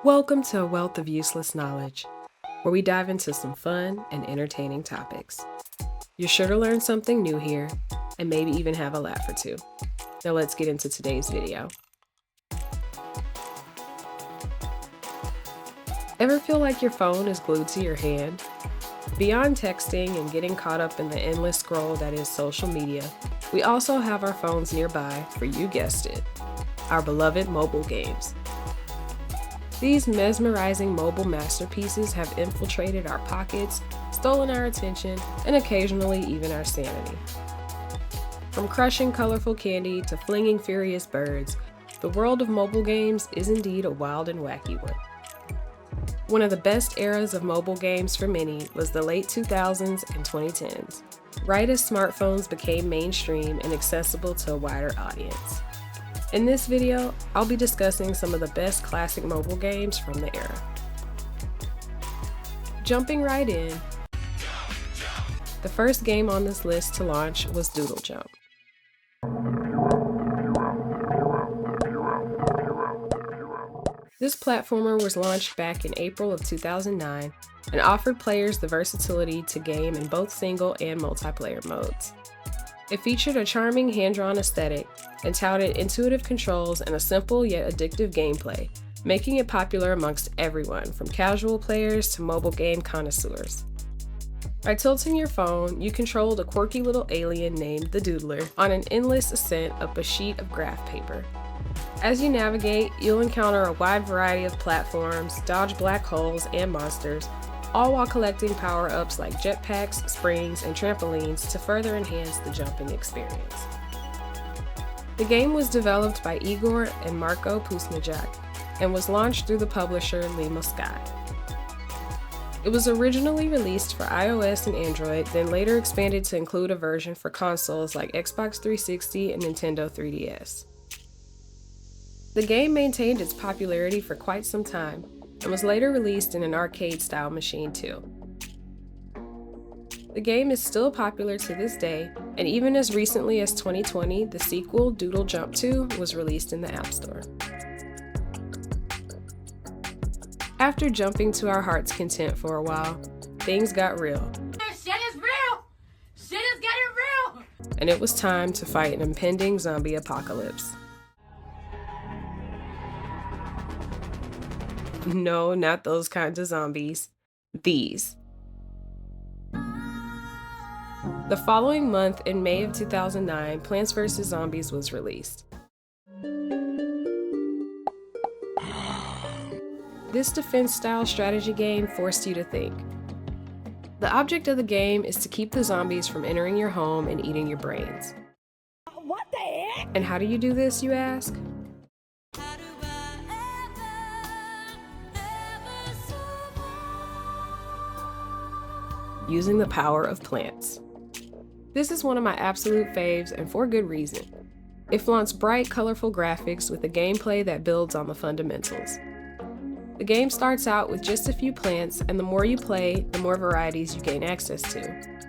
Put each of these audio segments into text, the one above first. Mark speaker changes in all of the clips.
Speaker 1: Welcome to A Wealth of Useless Knowledge, where we dive into some fun and entertaining topics. You're sure to learn something new here, and maybe even have a laugh or two. Now let's get into today's video. Ever feel like your phone is glued to your hand? Beyond texting and getting caught up in the endless scroll that is social media, we also have our phones nearby for, you guessed it, our beloved mobile games. These mesmerizing mobile masterpieces have infiltrated our pockets, stolen our attention, and occasionally even our sanity. From crushing colorful candy to flinging furious birds, the world of mobile games is indeed a wild and wacky one. One of the best eras of mobile games for many was the late 2000s and 2010s, right as smartphones became mainstream and accessible to a wider audience. In this video, I'll be discussing some of the best classic mobile games from the era. Jumping right in, the first game on this list to launch was Doodle Jump. This platformer was launched back in April of 2009 and offered players the versatility to game in both single and multiplayer modes. It featured a charming hand-drawn aesthetic and touted intuitive controls and a simple yet addictive gameplay, making it popular amongst everyone, from casual players to mobile game connoisseurs. By tilting your phone, you controlled a quirky little alien named the Doodler on an endless ascent up a sheet of graph paper. As you navigate, you'll encounter a wide variety of platforms, dodge black holes and monsters, all while collecting power-ups like jetpacks, springs, and trampolines to further enhance the jumping experience. The game was developed by Igor and Marko Pusnjak and was launched through the publisher Lima Sky. It was originally released for iOS and Android, then later expanded to include a version for consoles like Xbox 360 and Nintendo 3DS. The game maintained its popularity for quite some time, and was later released in an arcade-style machine too. The game is still popular to this day, and even as recently as 2020, the sequel, Doodle Jump 2, was released in the App Store. After jumping to our heart's content for a while, things got real.
Speaker 2: Shit is real! Shit is getting real!
Speaker 1: And it was time to fight an impending zombie apocalypse. No, not those kinds of zombies. These. The following month, in May of 2009, Plants vs. Zombies was released. This defense-style strategy game forced you to think. The object of the game is to keep the zombies from entering your home and eating your brains.
Speaker 2: What the heck?
Speaker 1: And how do you do this, you ask? Using the power of plants. This is one of my absolute faves, and for good reason. It flaunts bright, colorful graphics with a gameplay that builds on the fundamentals. The game starts out with just a few plants, and the more you play, the more varieties you gain access to.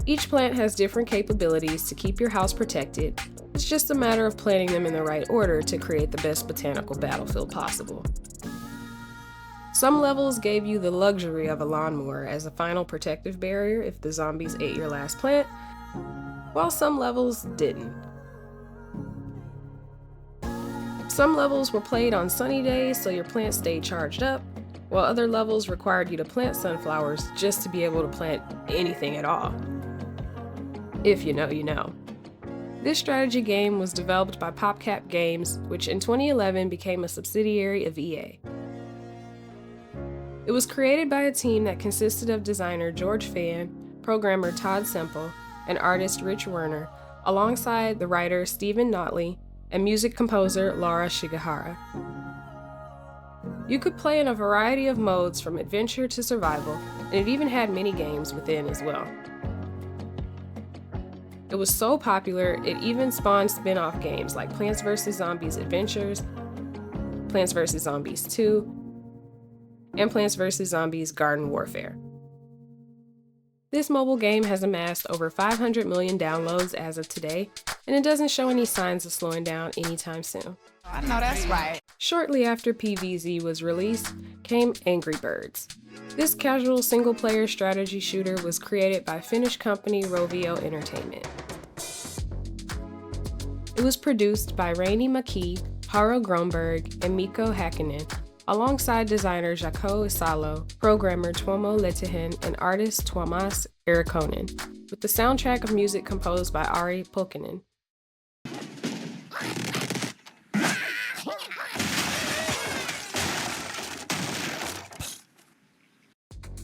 Speaker 1: Each plant has different capabilities to keep your house protected. It's just a matter of planting them in the right order to create the best botanical battlefield possible. Some levels gave you the luxury of a lawnmower as a final protective barrier if the zombies ate your last plant, while some levels didn't. Some levels were played on sunny days so your plants stayed charged up, while other levels required you to plant sunflowers just to be able to plant anything at all. If you know, you know. This strategy game was developed by PopCap Games, which in 2011 became a subsidiary of EA. It was created by a team that consisted of designer George Fan, programmer Todd Semple, and artist Rich Werner, alongside the writer Stephen Notley and music composer Laura Shigehara. You could play in a variety of modes from adventure to survival, and it even had mini-games within as well. It was so popular, it even spawned spin-off games like Plants vs. Zombies Adventures, Plants vs. Zombies 2, and Plants vs. Zombies Garden Warfare. This mobile game has amassed over 500 million downloads as of today, and it doesn't show any signs of slowing down anytime soon.
Speaker 2: I know that's right.
Speaker 1: Shortly after PVZ was released came Angry Birds. This casual single-player strategy shooter was created by Finnish company Rovio Entertainment. It was produced by Raini Maki, Haro Grönberg, and Mikko Häkkinen, alongside designer Jaakko Isalo, programmer Tuomo Lehtihän, and artist Tuomas Erikonen, with the soundtrack of music composed by Ari Pulkkinen.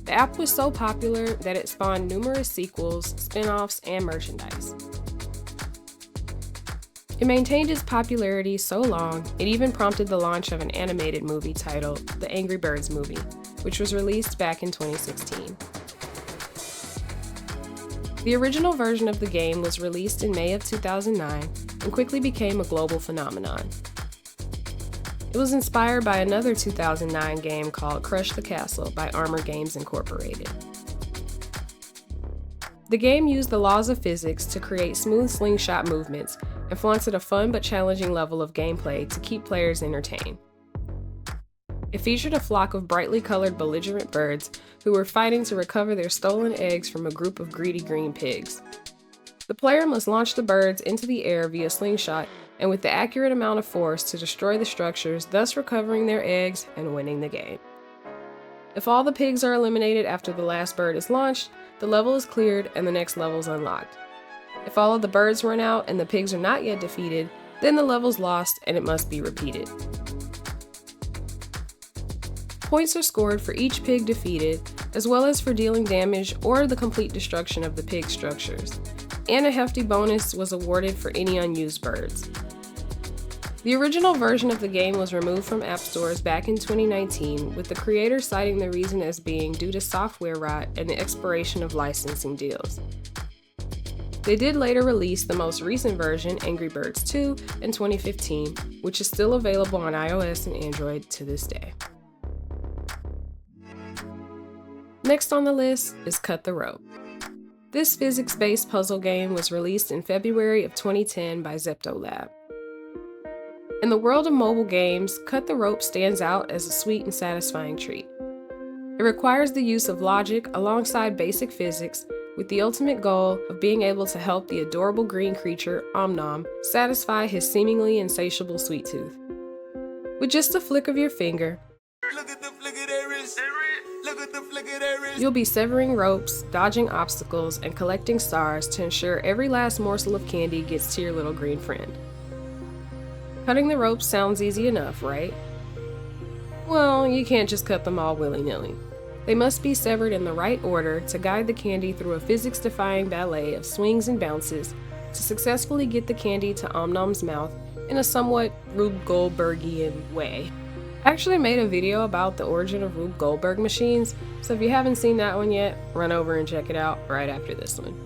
Speaker 1: The app was so popular that it spawned numerous sequels, spin-offs, and merchandise. It maintained its popularity so long, it even prompted the launch of an animated movie titled The Angry Birds Movie, which was released back in 2016. The original version of the game was released in May of 2009 and quickly became a global phenomenon. It was inspired by another 2009 game called Crush the Castle by Armor Games Incorporated. The game used the laws of physics to create smooth slingshot movements and flaunted a fun but challenging level of gameplay to keep players entertained. It featured a flock of brightly colored belligerent birds who were fighting to recover their stolen eggs from a group of greedy green pigs. The player must launch the birds into the air via slingshot and with the accurate amount of force to destroy the structures, thus recovering their eggs and winning the game. If all the pigs are eliminated after the last bird is launched, the level is cleared and the next level is unlocked. If all of the birds run out and the pigs are not yet defeated, then the level's lost and it must be repeated. Points are scored for each pig defeated, as well as for dealing damage or the complete destruction of the pig structures, and a hefty bonus was awarded for any unused birds. The original version of the game was removed from app stores back in 2019, with the creator citing the reason as being due to software rot and the expiration of licensing deals. They did later release the most recent version, Angry Birds 2, in 2015, which is still available on iOS and Android to this day. Next on the list is Cut the Rope. This physics-based puzzle game was released in February of 2010 by Zeptolab. In the world of mobile games, Cut the Rope stands out as a sweet and satisfying treat. It requires the use of logic alongside basic physics, with the ultimate goal of being able to help the adorable green creature, Om Nom, satisfy his seemingly insatiable sweet tooth. With just a flick of your finger, you'll be severing ropes, dodging obstacles, and collecting stars to ensure every last morsel of candy gets to your little green friend. Cutting the ropes sounds easy enough, right? Well, you can't just cut them all willy-nilly. They must be severed in the right order to guide the candy through a physics-defying ballet of swings and bounces to successfully get the candy to Om Nom's mouth in a somewhat Rube Goldbergian way. I actually made a video about the origin of Rube Goldberg machines, so if you haven't seen that one yet, run over and check it out right after this one.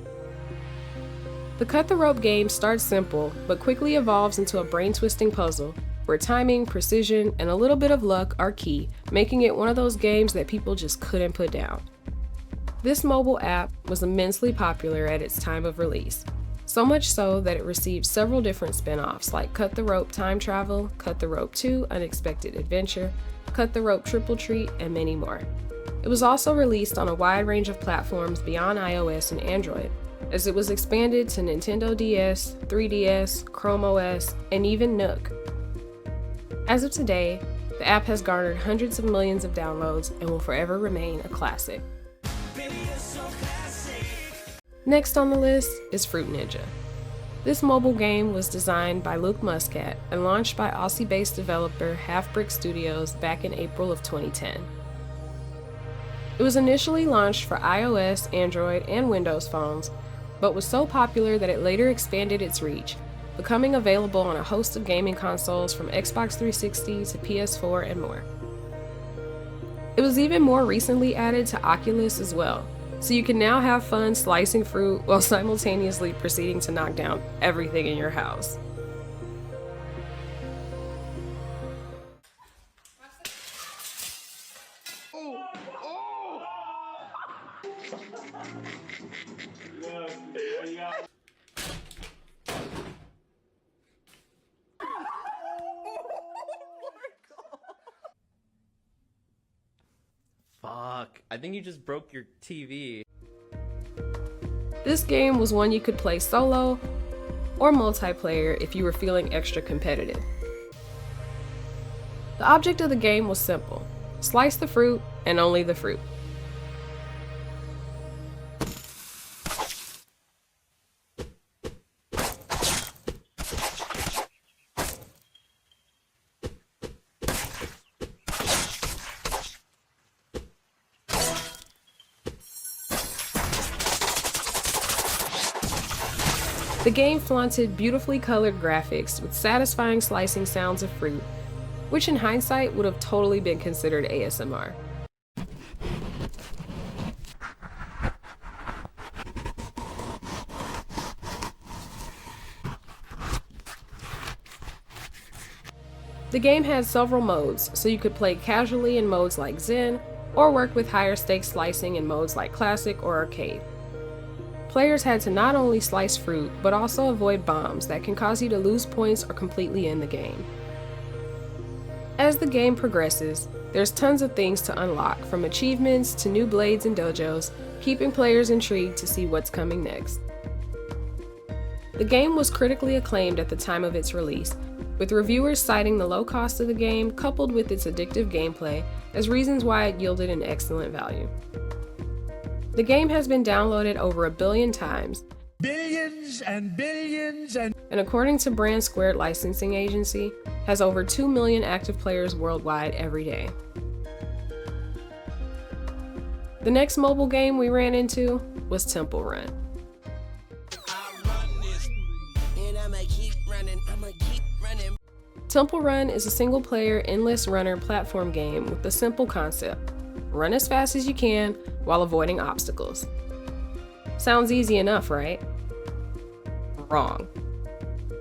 Speaker 1: The Cut the Rope game starts simple, but quickly evolves into a brain-twisting puzzle, where timing, precision, and a little bit of luck are key, making it one of those games that people just couldn't put down. This mobile app was immensely popular at its time of release, so much so that it received several different spin-offs like Cut the Rope Time Travel, Cut the Rope 2 Unexpected Adventure, Cut the Rope Triple Treat, and many more. It was also released on a wide range of platforms beyond iOS and Android, as it was expanded to Nintendo DS, 3DS, Chrome OS, and even Nook. As of today, the app has garnered hundreds of millions of downloads and will forever remain a classic. Next on the list is Fruit Ninja. This mobile game was designed by Luke Muscat and launched by Aussie-based developer Half Brick Studios back in April of 2010. It was initially launched for iOS, Android, and Windows phones, but was so popular that it later expanded its reach, becoming available on a host of gaming consoles from Xbox 360 to PS4 and more. It was even more recently added to Oculus as well, so you can now have fun slicing fruit while simultaneously proceeding to knock down everything in your house.
Speaker 3: Fuck, I think you just broke your TV.
Speaker 1: This game was one you could play solo or multiplayer if you were feeling extra competitive. The object of the game was simple: slice the fruit and only the fruit. The game flaunted beautifully colored graphics with satisfying slicing sounds of fruit, which in hindsight would have totally been considered ASMR. The game had several modes, so you could play casually in modes like Zen, or work with higher stakes slicing in modes like Classic or Arcade. Players had to not only slice fruit, but also avoid bombs that can cause you to lose points or completely end the game. As the game progresses, there's tons of things to unlock, from achievements to new blades and dojos, keeping players intrigued to see what's coming next. The game was critically acclaimed at the time of its release, with reviewers citing the low cost of the game coupled with its addictive gameplay as reasons why it yielded an excellent value. The game has been downloaded over 1 billion times,
Speaker 4: billions and billions and
Speaker 1: according to Brand Squared licensing agency, has over 2 million active players worldwide every day. The next mobile game we ran into was Temple Run. Temple Run is a single-player, endless runner platform game with a simple concept: run as fast as you can while avoiding obstacles. Sounds easy enough, right? Wrong.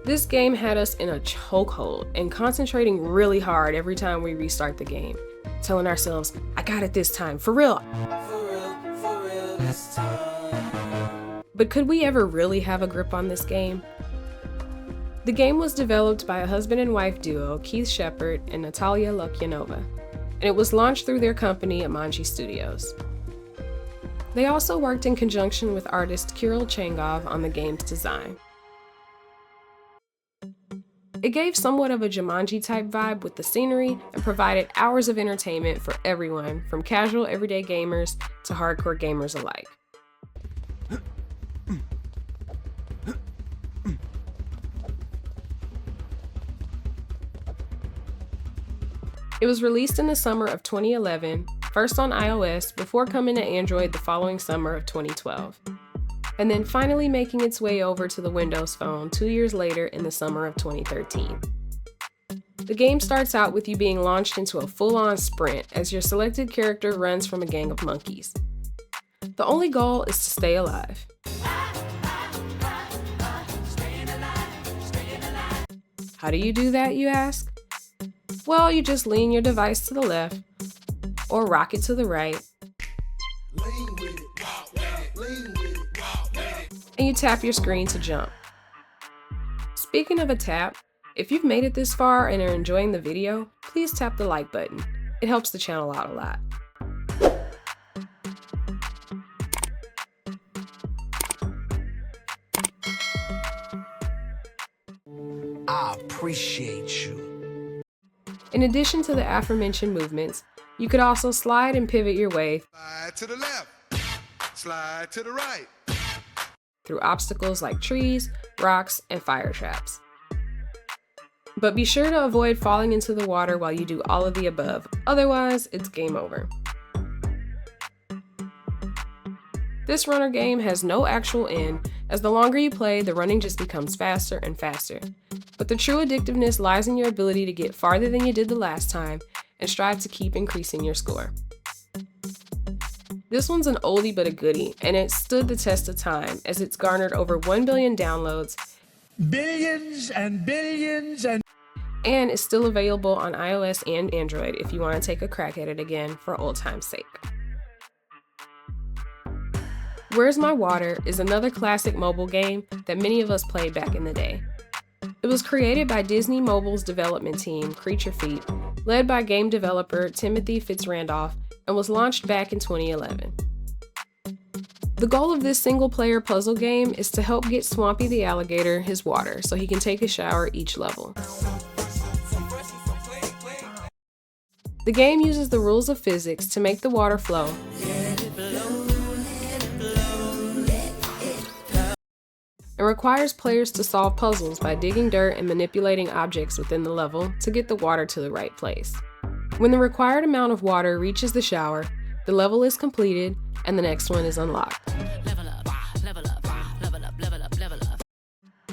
Speaker 1: This game had us in a chokehold and concentrating really hard every time we restart the game, telling ourselves, I got it this time, for real. For real this time. But could we ever really have a grip on this game? The game was developed by a husband and wife duo, Keith Shepard and Natalia Lukyanova, and it was launched through their company Amanji Studios. They also worked in conjunction with artist Kirill Changov on the game's design. It gave somewhat of a Jumanji-type vibe with the scenery and provided hours of entertainment for everyone, from casual everyday gamers to hardcore gamers alike. It was released in the summer of 2011, first on iOS before coming to Android the following summer of 2012, and then finally making its way over to the Windows Phone 2 years later in the summer of 2013. The game starts out with you being launched into a full-on sprint as your selected character runs from a gang of monkeys. The only goal is to stay alive. How do you do that, you ask? Well, you just lean your device to the left or rock it to the right, and you tap your screen to jump. Speaking of a tap, if you've made it this far and are enjoying the video, please tap the like button. It helps the channel out a lot.
Speaker 4: I appreciate you.
Speaker 1: In addition to the aforementioned movements, you could also slide and pivot your way
Speaker 5: Slide to the left, slide to the right.
Speaker 1: through obstacles like trees, rocks, and fire traps. But be sure to avoid falling into the water while you do all of the above, otherwise it's game over. This runner game has no actual end, as the longer you play, the running just becomes faster and faster. But the true addictiveness lies in your ability to get farther than you did the last time and strive to keep increasing your score. This one's an oldie but a goodie, and it stood the test of time as it's garnered over 1 billion downloads,
Speaker 4: Billions and billions and
Speaker 1: and is still available on iOS and Android if you want to take a crack at it again for old time's sake. Where's My Water is another classic mobile game that many of us played back in the day. It was created by Disney Mobile's development team, Creature Feet, led by game developer Timothy Fitzrandolph, and was launched back in 2011. The goal of this single-player puzzle game is to help get Swampy the alligator his water so he can take a shower each level. The game uses the rules of physics to make the water flow, and requires players to solve puzzles by digging dirt and manipulating objects within the level to get the water to the right place. When the required amount of water reaches the shower, the level is completed and the next one is unlocked.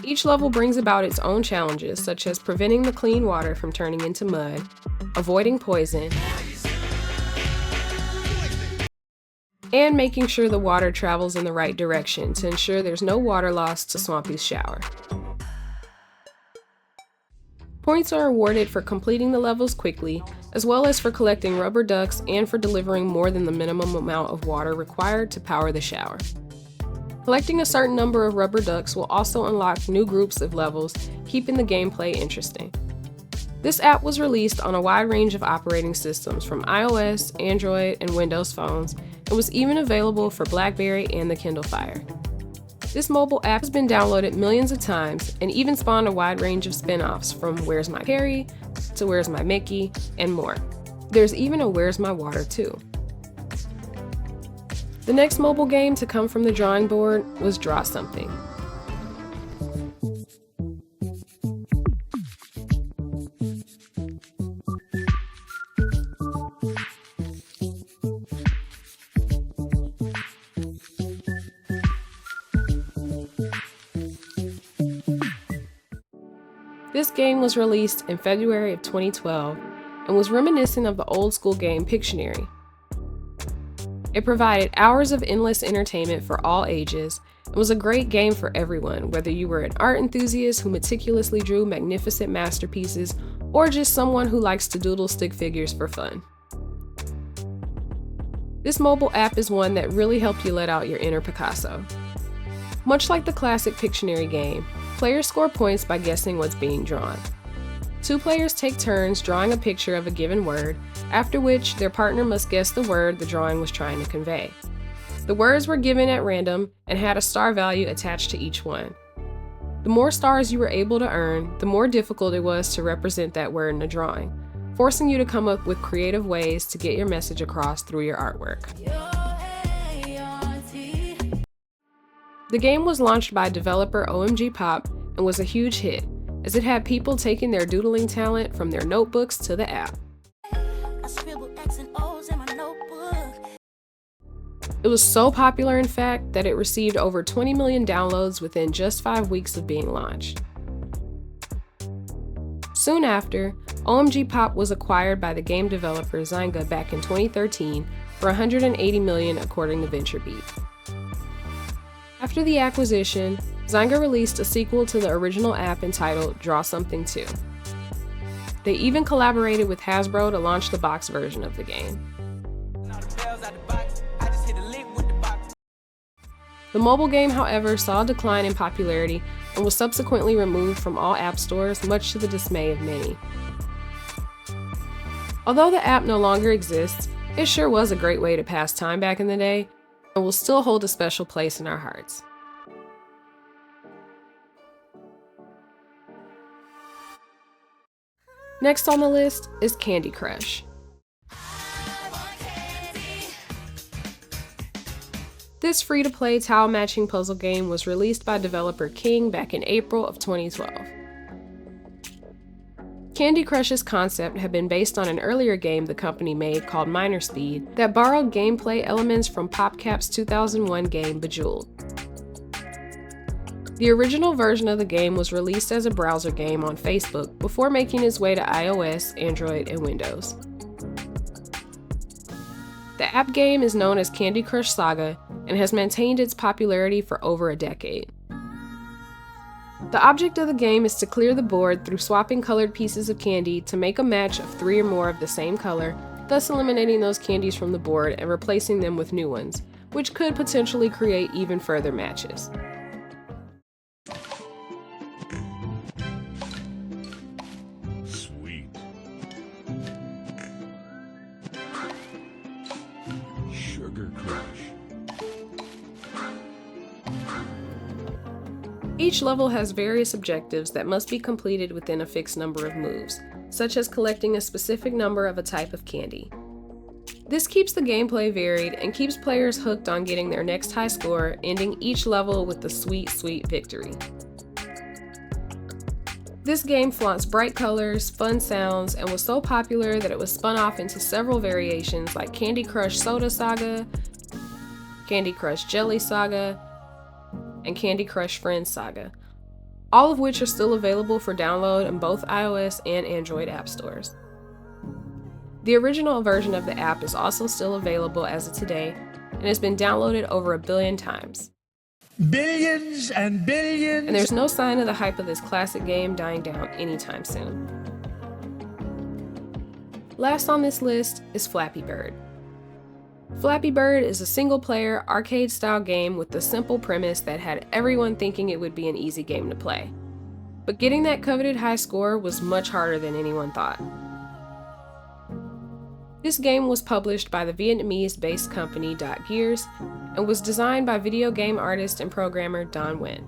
Speaker 1: Each level brings about its own challenges, such as preventing the clean water from turning into mud, avoiding poison, and making sure the water travels in the right direction to ensure there's no water loss to Swampy's shower. Points are awarded for completing the levels quickly, as well as for collecting rubber ducks and for delivering more than the minimum amount of water required to power the shower. Collecting a certain number of rubber ducks will also unlock new groups of levels, keeping the gameplay interesting. This app was released on a wide range of operating systems from iOS, Android, and Windows phones, and was even available for BlackBerry and the Kindle Fire. This mobile app has been downloaded millions of times and even spawned a wide range of spin-offs from Where's My Carrie to Where's My Mickey and more. There's even a Where's My Water too. The next mobile game to come from the drawing board was Draw Something. This game was released in February of 2012 and was reminiscent of the old school game Pictionary. It provided hours of endless entertainment for all ages and was a great game for everyone, whether you were an art enthusiast who meticulously drew magnificent masterpieces or just someone who likes to doodle stick figures for fun. This mobile app is one that really helped you let out your inner Picasso. Much like the classic Pictionary game, players score points by guessing what's being drawn. Two players take turns drawing a picture of a given word, after which their partner must guess the word the drawing was trying to convey. The words were given at random and had a star value attached to each one. The more stars you were able to earn, the more difficult it was to represent that word in a drawing, forcing you to come up with creative ways to get your message across through your artwork. The game was launched by developer OMG Pop and was a huge hit, as it had people taking their doodling talent from their notebooks to the app. It was so popular, in fact, that it received over 20 million downloads within just 5 weeks of being launched. Soon after, OMG Pop was acquired by the game developer Zynga back in 2013 for $180 million according to VentureBeat. After the acquisition, Zynga released a sequel to the original app entitled Draw Something 2. They even collaborated with Hasbro to launch the box version of the game. The mobile game, however, saw a decline in popularity and was subsequently removed from all app stores, much to the dismay of many. Although the app no longer exists, it sure was a great way to pass time back in the day, and will still hold a special place in our hearts. Next on the list is Candy Crush. This free-to-play tile matching puzzle game was released by developer King back in April of 2012. Candy Crush's concept had been based on an earlier game the company made called Minor Speed that borrowed gameplay elements from PopCap's 2001 game Bejeweled. The original version of the game was released as a browser game on Facebook before making its way to iOS, Android, and Windows. The app game is known as Candy Crush Saga and has maintained its popularity for over a decade. The object of the game is to clear the board through swapping colored pieces of candy to make a match of 3 or more of the same color, thus eliminating those candies from the board and replacing them with new ones, which could potentially create even further matches.
Speaker 6: Sweet. Sugar Crush.
Speaker 1: Each level has various objectives that must be completed within a fixed number of moves, such as collecting a specific number of a type of candy. This keeps the gameplay varied and keeps players hooked on getting their next high score, ending each level with a sweet, sweet victory. This game flaunts bright colors, fun sounds, and was so popular that it was spun off into several variations like Candy Crush Soda Saga, Candy Crush Jelly Saga, and Candy Crush Friends Saga, all of which are still available for download in both iOS and Android app stores. The original version of the app is also still available as of today and has been downloaded over 1 billion times.
Speaker 4: Billions and billions.
Speaker 1: And there's no sign of the hype of this classic game dying down anytime soon. Last on this list is Flappy Bird. Flappy Bird is a single-player, arcade-style game with the simple premise that had everyone thinking it would be an easy game to play. But getting that coveted high score was much harder than anyone thought. This game was published by the Vietnamese-based company .Gears and was designed by video game artist and programmer Don Nguyen.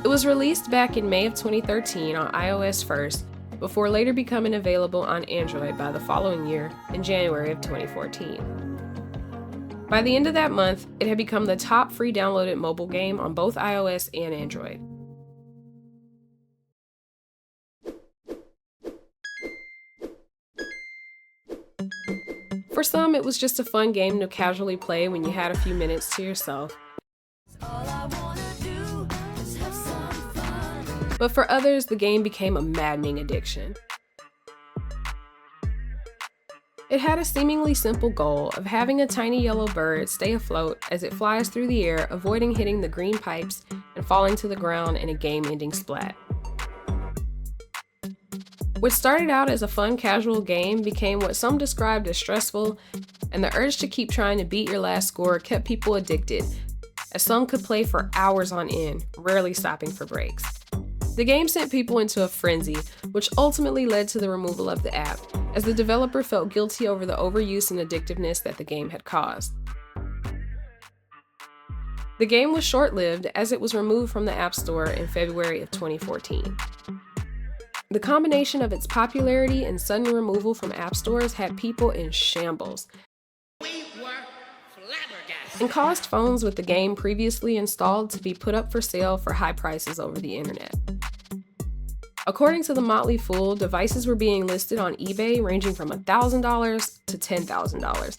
Speaker 1: It was released back in May of 2013 on iOS first, before later becoming available on Android by the following year in January of 2014. By the end of that month, it had become the top free downloaded mobile game on both iOS and Android. For some, it was just a fun game to casually play when you had a few minutes to yourself. But for others, the game became a maddening addiction. It had a seemingly simple goal of having a tiny yellow bird stay afloat as it flies through the air, avoiding hitting the green pipes and falling to the ground in a game-ending splat. What started out as a fun casual game became what some described as stressful, and the urge to keep trying to beat your last score kept people addicted, as some could play for hours on end, rarely stopping for breaks. The game sent people into a frenzy, which ultimately led to the removal of the app, as the developer felt guilty over the overuse and addictiveness that the game had caused. The game was short-lived as it was removed from the App Store in February of 2014. The combination of its popularity and sudden removal from app stores had people in shambles, and caused phones with the game previously installed to be put up for sale for high prices over the internet. According to The Motley Fool, devices were being listed on eBay ranging from $1,000 to $10,000.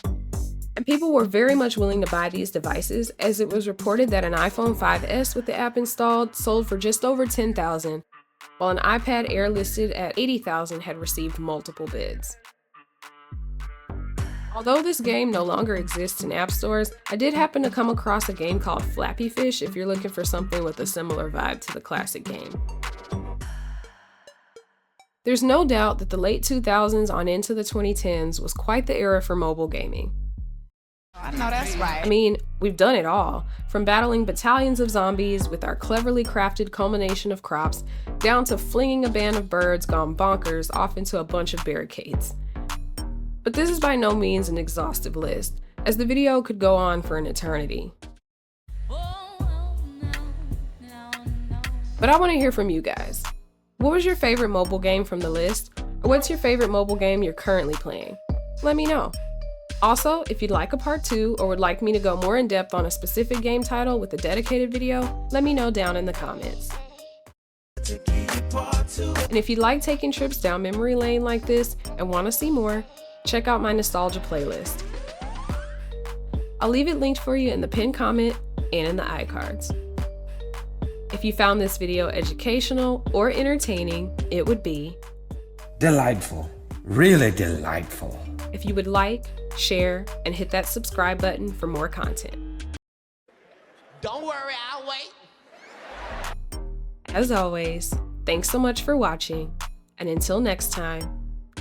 Speaker 1: And people were very much willing to buy these devices, as it was reported that an iPhone 5S with the app installed sold for just over $10,000, while an iPad Air listed at $80,000 had received multiple bids. Although this game no longer exists in app stores, I did happen to come across a game called Flappy Fish if you're looking for something with a similar vibe to the classic game. There's no doubt that the late 2000s on into the 2010s was quite the era for mobile gaming.
Speaker 2: I know that's right.
Speaker 1: I mean, we've done it all, from battling battalions of zombies with our cleverly crafted culmination of crops, down to flinging a band of birds gone bonkers off into a bunch of barricades. But this is by no means an exhaustive list, as the video could go on for an eternity. But I want to hear from you guys. What was your favorite mobile game from the list? Or what's your favorite mobile game you're currently playing? Let me know. Also, if you'd like a part 2 or would like me to go more in depth on a specific game title with a dedicated video, let me know down in the comments. And if you'd like taking trips down memory lane like this and want to see more, check out my nostalgia playlist. I'll leave it linked for you in the pinned comment and in the iCards. If you found this video educational or entertaining, it would be
Speaker 7: delightful, really delightful.
Speaker 1: If you would like, share, and hit that subscribe button for more content.
Speaker 2: Don't worry, I'll wait.
Speaker 1: As always, thanks so much for watching, and until next time,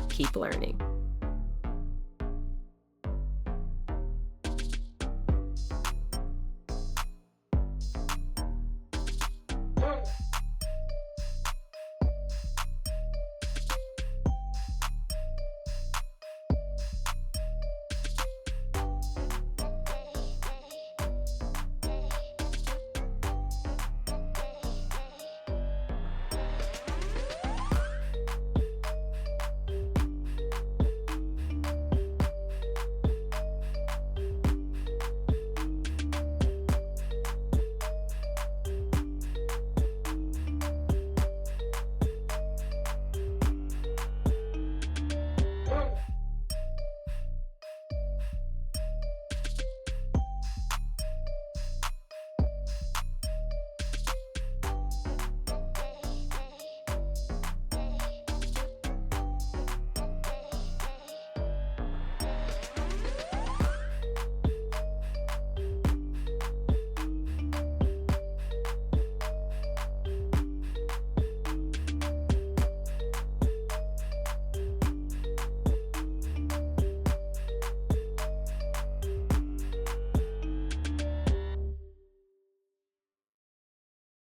Speaker 1: keep learning.